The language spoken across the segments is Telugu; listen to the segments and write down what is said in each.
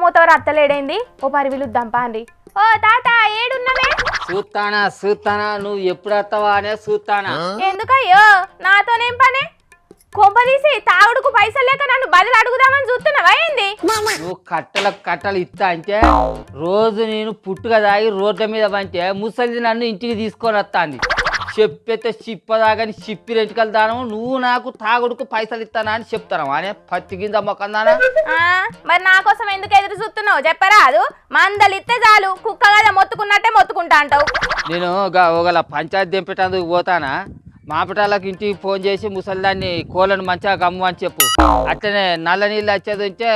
మూతవరు అత్తలేడైంది. ఓ పరి పిలుద్దాం పాండి. ఓ తాత ఏడున్నవే? చూస్తానా నువ్వు ఎప్పుడు వస్తావా అనే చూస్తానా. ఎందుకయ్యో నాతోనేం పనే? కొంపదీసి తాగుడుకు పైసలు లేక నన్ను బదులు అడుగుదామని చూస్తున్నావా ఏంది? నువ్వు కట్టలు ఇస్తా అంటే రోజు నేను పుట్టుక తాగి రోడ్ల మీద పంటే ముసలి నన్ను ఇంటికి తీసుకొని వస్తాంది. చెప్పైతే చిప్పదాగాని చిప్పి రెంటికలు దానము నువ్వు నాకు తాగుడుకు పైసలు ఇస్తానా అని చెప్తాను అనే పత్తి గింజ మొక్కందానా. మరి నా కోసం ఎందుకు ఎదురు చూస్తున్నావు చెప్పరాదు? మందలు ఇస్తే చాలు, కుక్క కదా మొత్తుకున్నట్టే మొత్తుకుంటా అంటావు. నేను ఒకలా పంచాయతీ దింపేటందుకు పోతానా, మాపటాలకు ఇంటికి ఫోన్ చేసి ముసలిదాన్ని కోళ్ళను మంచిగా గమ్ము అని చెప్పు. అట్లనే నల్ల నీళ్ళు వచ్చేది ఉంటే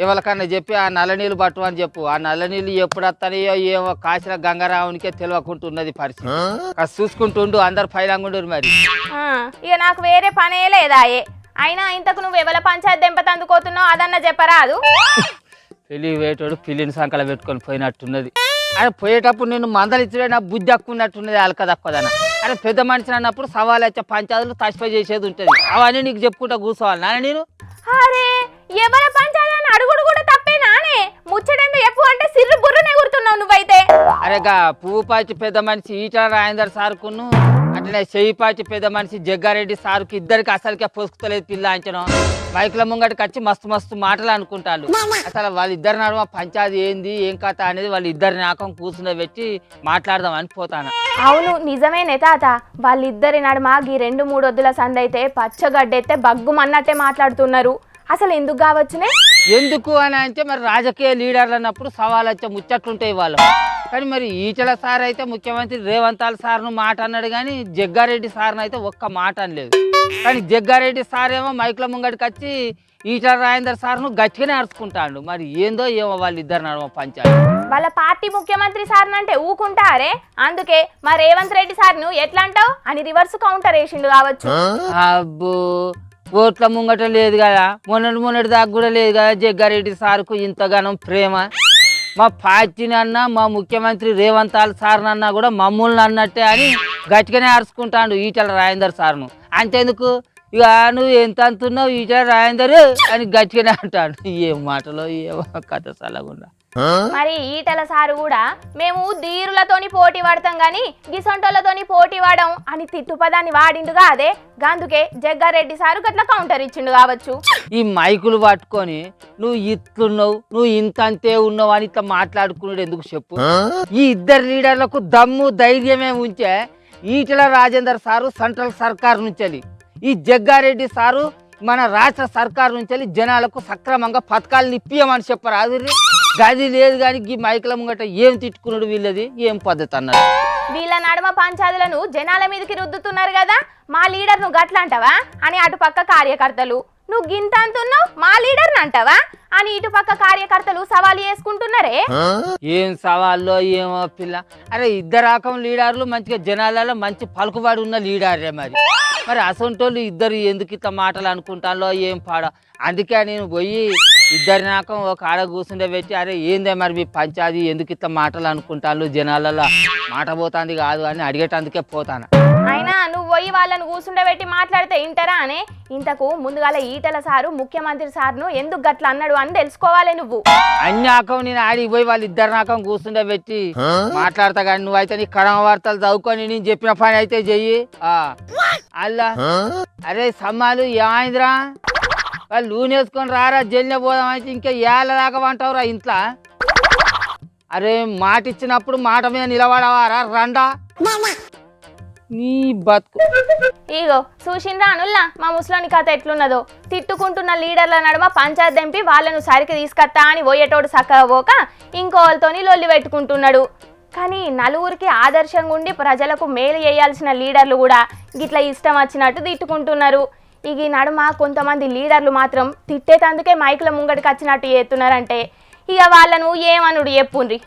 ఎవరికన్నా చెప్పి ఆ నల్ల నీళ్ళు పట్టు అని చెప్పు. ఆ నల్ల నీళ్ళు ఎప్పుడు వస్తాయో ఏమో కాసిన గంగారావునికే తెలియకుంటున్నది పరిస్థితి. చూసుకుంటుండు అందరు ఫైలంగుండరు మరి. ఇక నాకు వేరే పనే లేదాయే. అయినా ఇంతకు నువ్వు ఎవల పంచాయతీ దెంపతందుకోతున్నావు అదన్నా చెప్పరాదు? పెళ్లి వేటోడు పిల్లిని సంకల పెట్టుకొని పోయినట్టున్నది. అరే పోయేటప్పుడు నేను మందలు ఇచ్చుడే నా బుద్ధి ఎక్కున్నట్టున్నది. అలక తక్కువదన. అరే పెద్ద మనిషి అన్నప్పుడు సవాలు వచ్చే పంచాయతీలు తస్పై చేసేది ఉంటుంది. అవన్నీ నీకు చెప్పుకుంటా కూర్చోవాలి నాన్న నేను. అరే ఎవల పంచాయతీ అని అడుగుడు కూడా తప్పే నానే. ముచ్చటెందు చెప్పు అంటే సిర్రు బుర్రనే గుర్తున్నావు నువ్వైతే. అరేగా పువ్వు పాచి పెద్ద మనిషి ఈటల రాజేందర్ సార్కును అట్లనే చెయ్యి పాచి పెద్ద మనిషి జగ్గారెడ్డి సార్కు ఇద్దరికి అసలుకే పొసుకుతలేదు పిల్ల అంచను. మైకుల ముంగటికి వచ్చి మస్తు మాటలు అనుకుంటారు. అసలు వాళ్ళిద్దరి నడుమ పంచాయతీ ఏంది ఏం కథ అనేది వాళ్ళు ఇద్దరి నాకం కూర్చుని పెట్టి మాట్లాడదాం అని పోతాను. అవును నిజమేనే తాత. వాళ్ళిద్దరి నడుమ ఈ 2-3 వద్దుల సందైతే పచ్చగడ్డెత్తే బగ్గుమన్నట్టే మాట్లాడుతున్నారు. అసలు ఎందుకు కావచ్చునే? ఎందుకు అని అంటే మరి రాజకీయ లీడర్లు అన్నప్పుడు సవాలు వచ్చే ముచ్చట్లుంటాయి వాళ్ళు. కానీ మరి ఈటల సార్ అయితే ముఖ్యమంత్రి రేవంత్ సార్ను మాట అన్నాడు కానీ జగ్గారెడ్డి సార్ను అయితే ఒక్క మాట అనలేదు. కానీ జగ్గారెడ్డి సార్ ఏమో మైకుల ముంగడికి వచ్చి ఈటల రాజేందర్ సార్ను గట్టిగానే అరుచుకుంటాడు. మరి ఏందో ఏమో వాళ్ళిద్దరు నడమ పంచాయతీ. వాళ్ళ పార్టీ ముఖ్యమంత్రి సార్ను అంటే ఊకుంటారే. అందుకే మా రేవంత్ రెడ్డి సార్ను ఎట్లా అంటావు అని రివర్స్ కౌంటర్ వేసిండు కావచ్చు. అబ్బో ఓట్ల ముంగట లేదు కదా, మొన్నటి దాకా కూడా లేదు కదా జగ్గారెడ్డి సార్కు ఇంతగానం ప్రేమ. మా పార్టీని అన్నా మా ముఖ్యమంత్రి రేవంత్ సార్ని అన్నా కూడా మమ్మల్ని అన్నట్టే అని గట్టిగానే అరుచుకుంటాడు ఈటల రాజేందర్ సార్ను. అంతేందుకు ఇక నువ్వు ఎంత అంటున్నావు ఈటల రాజేందర్ అని గట్టిగానే అంటాడు. ఏం మాటలో ఏమో కథ సలగుండా. మరి ఈటల సారు కూడా మేము ధీరులతోని పోటీ పడతాం గాని గిసొంటోళ్ళతోని పోటీ వాడం అని తిట్టుపదాన్ని వాడిండుగా. అదే గందుకే జగ్గారెడ్డి సారు గట్లా కౌంటర్ ఇచ్చిండు కావచ్చు. ఈ మైకులు పట్టుకొని నువ్వు ఇట్లున్నావు నువ్వు ఇంత అంతే ఉన్నావు అని ఇట్లా మాట్లాడుకున్నాడు ఎందుకు చెప్పు? ఈ ఇద్దరు లీడర్లకు దమ్ము ధైర్యమే ఉంచే ఈటల రాజేందర్ సారు సెంట్రల్ సర్కార్ నుంచి, ఈ జగ్గారెడ్డి సారు మన రాష్ట్ర సర్కార్ నుంచి జనాలకు సక్రమంగా పథకాలు నిప్పియమని చెప్పరాదు. గది లేదు కానీ ఈ మైకుల ముంగట ఏం తిట్టుకున్నాడు వీళ్ళది ఏం పద్ధతి అన్నాడు. వీళ్ళ నడుమ పంచాదులను జనాల మీదకి రుద్దుతున్నారు కదా, మా లీడర్ నువ్వు గట్లా అంటావా అని అటుపక్క కార్యకర్తలు, నువ్వు గింత అంటున్నావు మా లీడర్ని అంటావా అని ఇటుపక్క కార్యకర్తలు సవాలు చేసుకుంటున్నారే. ఏం సవాల్లో ఏమో పిల్ల. అరే ఇద్దరు రకం లీడర్లు మంచిగా జనాలలో మంచి పలుకుబడి ఉన్న లీడరే. మరి అసొంటోళ్ళు ఇద్దరు ఎందుకు ఇట్లా మాటలు అనుకుంటాలో ఏం పాడ. అందుకే నేను పోయి ఇద్దరి నాకం ఒక ఆడ కూర్చుండే పెట్టి అరే ఏందే మరి మీ పంచాయతీ ఎందుకు ఇట్లా మాటలు అనుకుంటాను జనాలలో మాట పోతుంది కాదు అని అడిగేటందుకే పోతాను. అయినా నువ్వు పోయి వాళ్ళని కూర్చుండబెట్టి మాట్లాడితే ఇంటరా అనే? ఇంతకు ముందుగాల ఈటల సారు ముఖ్యమంత్రి సార్ను ఎందుకు గట్ల అన్నాడు అని తెలుసుకోవాలి నువ్వు. అన్ని ఆకం నేను ఆడికి పోయి వాళ్ళు ఇద్దరు నాకం కూర్చుండే పెట్టి మాట్లాడతా కానీ నువ్వైతే నీ కడమ వార్తలు చదువుకొని నేను చెప్పిన పని అయితే చెయ్యి. అల్లా అరే సమ్మాలు ఏమైందిరా వాళ్ళు నూనె వేసుకొని రారా జల్లి పోదామైతే ఇంకా ఏళ్ళ దాకా అంటావురా ఇంట్లో. అరే మాట ఇచ్చినప్పుడు మాట మీద నిలబడవారా రండా నీ బతుకు. ఇగో చూసిండ్రా అనుల్లా మా ముసలోని కథ ఎట్లున్నదో. తిట్టుకుంటున్న లీడర్ల నడుమ పంచాయతీ దింపి వాళ్ళను సరికి తీసుకొస్తా అని పోయేటోడు చక్కగా పోక ఇంకో వాళ్ళతోని లొల్లి పెట్టుకుంటున్నాడు. కానీ నలుగురికి ఆదర్శంగా ఉండి ప్రజలకు మేలు చేయాల్సిన లీడర్లు కూడా గిట్లా ఇష్టం వచ్చినట్టు తిట్టుకుంటున్నారు. ఇక ఈ నడుమ కొంతమంది లీడర్లు మాత్రం తిట్టేటందుకే మైకుల ముంగడికి వచ్చినట్టు చేస్తున్నారంటే ఇక వాళ్ళను ఏమనుడు చెప్పుండ్రి.